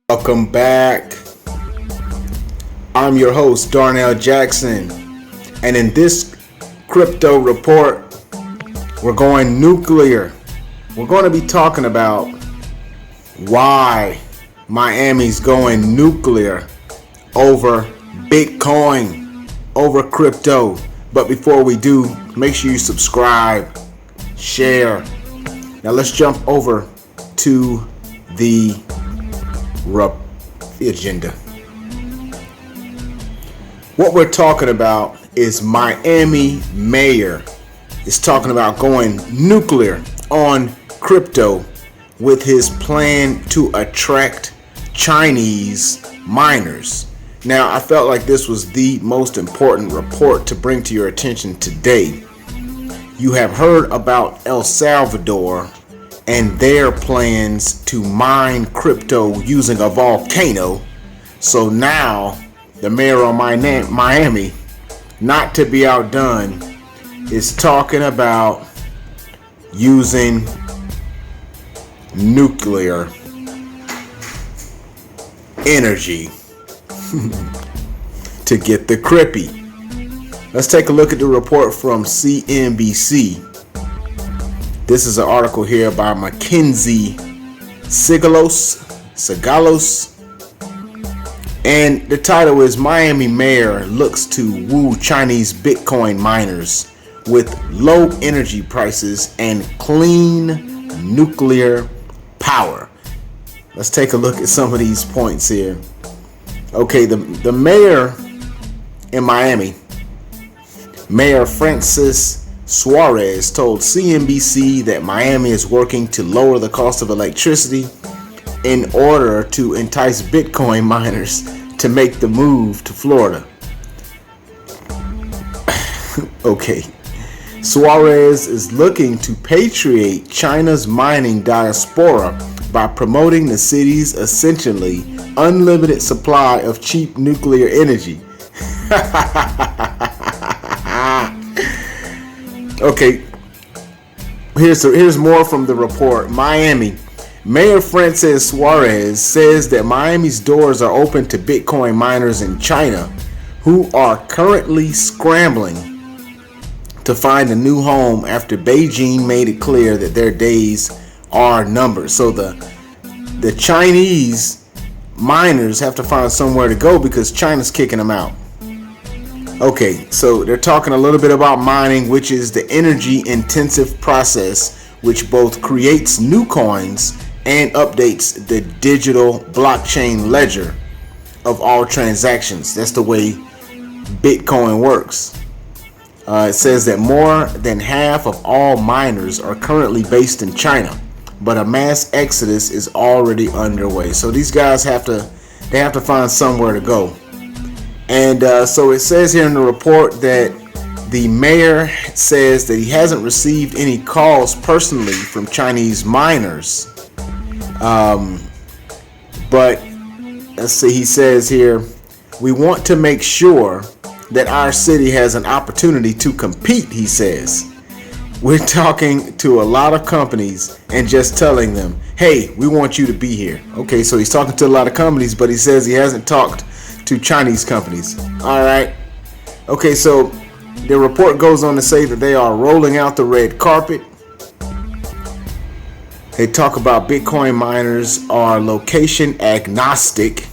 Welcome back. I'm your host, Darnell Jackson, and in this crypto report, we're going nuclear. We're going to be talking about why Miami's going nuclear over Bitcoin, over crypto. But before we do, make sure you subscribe, share. Now let's jump over to the agenda. What we're talking about is Miami mayor is talking about going nuclear on crypto with his plan to attract Chinese miners. Now, I felt like this was the most important report to bring to your attention today. You have heard about El Salvador and their plans to mine crypto using a volcano. So now the mayor of Miami, not to be outdone, is talking about using nuclear energy to get the crippy. Let's take a look at the report from CNBC. This is an article here by MacKenzie Sigalos, and the title is Miami Mayor Looks to Woo Chinese Bitcoin Miners with Low Energy Prices and Clean Nuclear Power. Let's take a look at some of these points here. Okay, the mayor in Miami, Mayor Francis Suarez, told CNBC that Miami is working to lower the cost of electricity in order to entice Bitcoin miners to make the move to Florida. Okay. Suarez is looking to patriate China's mining diaspora by promoting the city's essentially unlimited supply of cheap nuclear energy. Okay, here's more from the report. Miami. Mayor Francis Suarez says that Miami's doors are open to Bitcoin miners in China who are currently scrambling to find a new home after Beijing made it clear that their days are numbered. So the Chinese miners have to find somewhere to go because China's kicking them out. Okay, so they're talking a little bit about mining, which is the energy intensive process which both creates new coins and updates the digital blockchain ledger of all transactions. That's the way Bitcoin works. It says that more than half of all miners are currently based in China, but a mass exodus is already underway. So these guys have to find somewhere to go. And so it says here in the report that the mayor says that he hasn't received any calls personally from Chinese miners. But let's see, he says here, we want to make sure that our city has an opportunity to compete, he says. We're talking to a lot of companies and just telling them, hey, we want you to be here. Okay, so he's talking to a lot of companies, but he says he hasn't talked to Chinese companies. All right. Okay, so the report goes on to say that they are rolling out the red carpet. They talk about Bitcoin miners are location agnostic.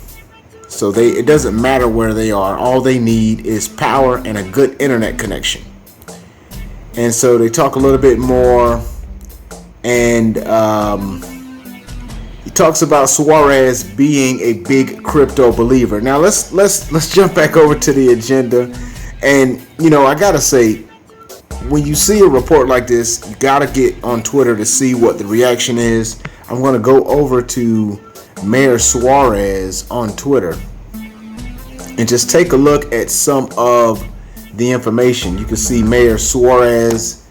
So it doesn't matter where they are. All they need is power and a good internet connection. And so they talk a little bit more, and he talks about Suarez being a big crypto believer. Now let's jump back over to the agenda. And I gotta say, when you see a report like this, you gotta get on Twitter to see what the reaction is. I'm gonna go over to Mayor Suarez on Twitter and just take a look at some of the information. You can see Mayor Suarez,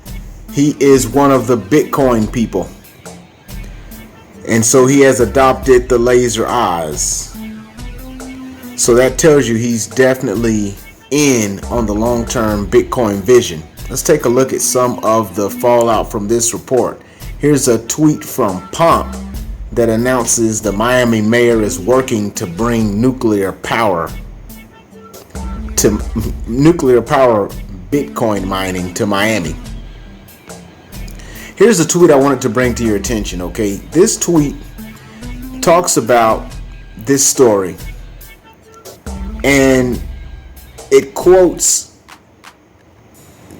he is one of the Bitcoin people. And so he has adopted the laser eyes. So that tells you he's definitely in on the long-term Bitcoin vision. Let's take a look at some of the fallout from this report. Here's a tweet from Pomp that announces the Miami mayor is working to bring nuclear power Bitcoin mining to Miami. Here's a tweet I wanted to bring to your attention, okay? This tweet talks about this story, and it quotes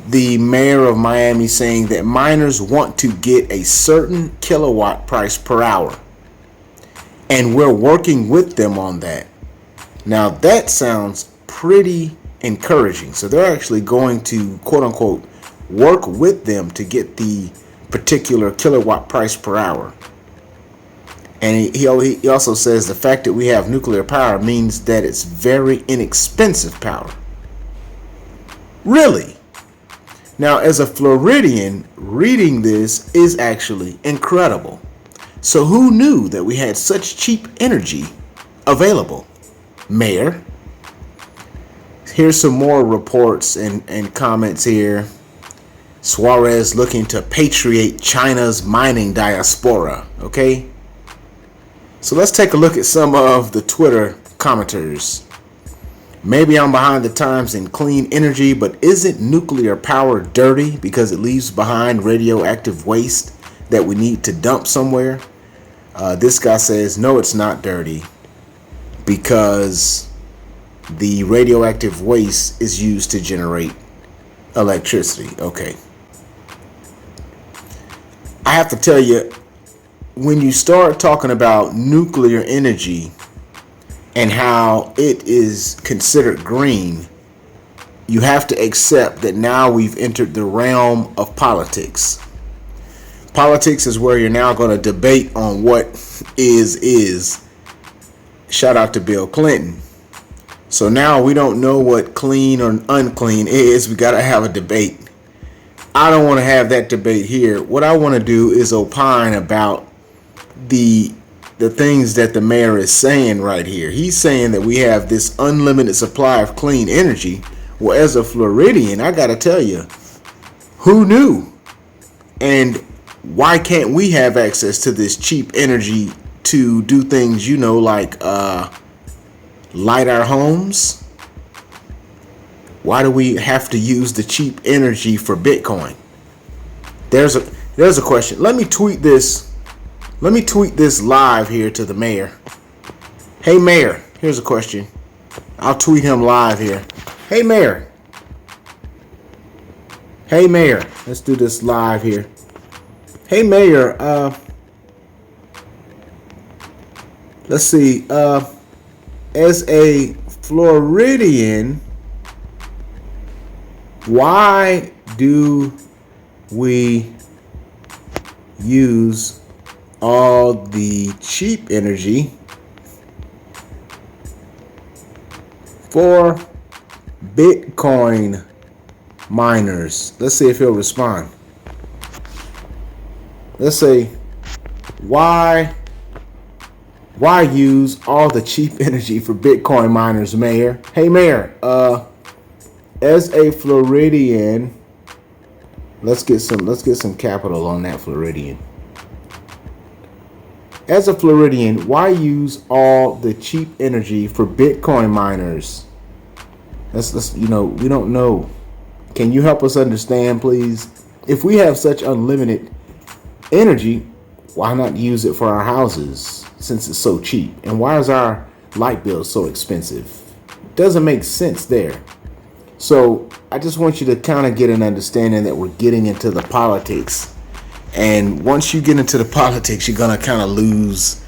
the mayor of Miami saying that miners want to get a certain kilowatt price per hour, and we're working with them on that. Now that sounds pretty encouraging. So they're actually going to, quote unquote, work with them to get the particular kilowatt price per hour. And he also says the fact that we have nuclear power means that it's very inexpensive power. Really? Now, as a Floridian, reading this is actually incredible. So who knew that we had such cheap energy available? Mayor. Here's some more reports and comments here. Suarez looking to patriate China's mining diaspora. Okay? So let's take a look at some of the Twitter commenters. Maybe I'm behind the times in clean energy, but isn't nuclear power dirty because it leaves behind radioactive waste that we need to dump somewhere? This guy says, no, it's not dirty because the radioactive waste is used to generate electricity. Okay. I have to tell you, when you start talking about nuclear energy and how it is considered green, you have to accept that now we've entered the realm of politics. Politics is where you're now going to debate on what is. Shout out to Bill Clinton. So now we don't know what clean or unclean is. We got to have a debate. I don't want to have that debate here. What I want to do is opine about the things that the mayor is saying right here. He's saying that we have this unlimited supply of clean energy. Well, as a Floridian, I got to tell you, who knew? And why can't we have access to this cheap energy to do things, like light our homes? Why do we have to use the cheap energy for Bitcoin? There's a question. Let me tweet this live here to the mayor. Hey mayor, here's a question. I'll tweet him live here. Hey mayor. Hey mayor. Let's do this live here. Hey mayor, let's see. As a Floridian, why do we use all the cheap energy for Bitcoin miners? Let's see if he'll respond. Let's say, why use all the cheap energy for Bitcoin miners, mayor? Hey mayor, as a Floridian, let's get some capital on that Floridian. As a Floridian, why use all the cheap energy for Bitcoin miners? Let's we don't know. Can you help us understand, please? If we have such unlimited energy, why not use it for our houses since it's so cheap? And why is our light bill so expensive? Doesn't make sense there. So I just want you to kind of get an understanding that we're getting into the politics. And once you get into the politics, you're going to kind of lose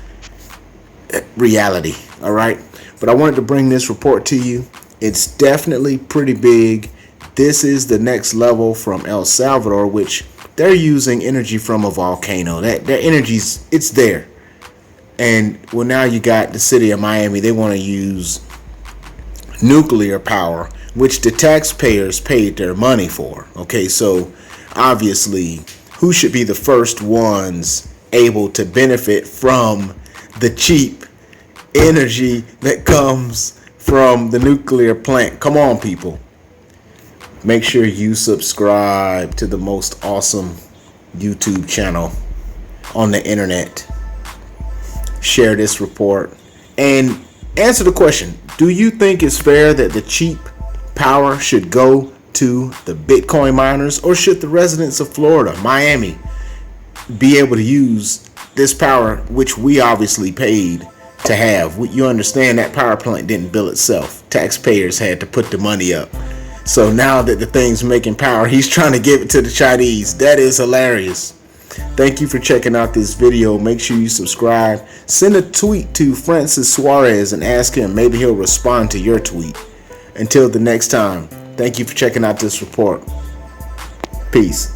reality. All right. But I wanted to bring this report to you. It's definitely pretty big. This is the next level from El Salvador, which they're using energy from a volcano. That energy's, it's there. And well, now you got the city of Miami. They want to use nuclear power, which the taxpayers paid their money for. Okay, so obviously, who should be the first ones able to benefit from the cheap energy that comes from the nuclear plant? Come on, people. Make sure you subscribe to the most awesome YouTube channel on the internet. share this report, and answer the question: do you think it's fair that the cheap power should go to the Bitcoin miners, or should the residents of Florida, Miami, be able to use this power, which we obviously paid to have? You understand that power plant didn't build itself. Taxpayers had to put the money up. So now that the thing's making power, he's trying to give it to the Chinese. That is hilarious. Thank you for checking out this video. Make sure you subscribe. Send a tweet to Francis Suarez and ask him. Maybe he'll respond to your tweet. Until the next time, thank you for checking out this report. Peace.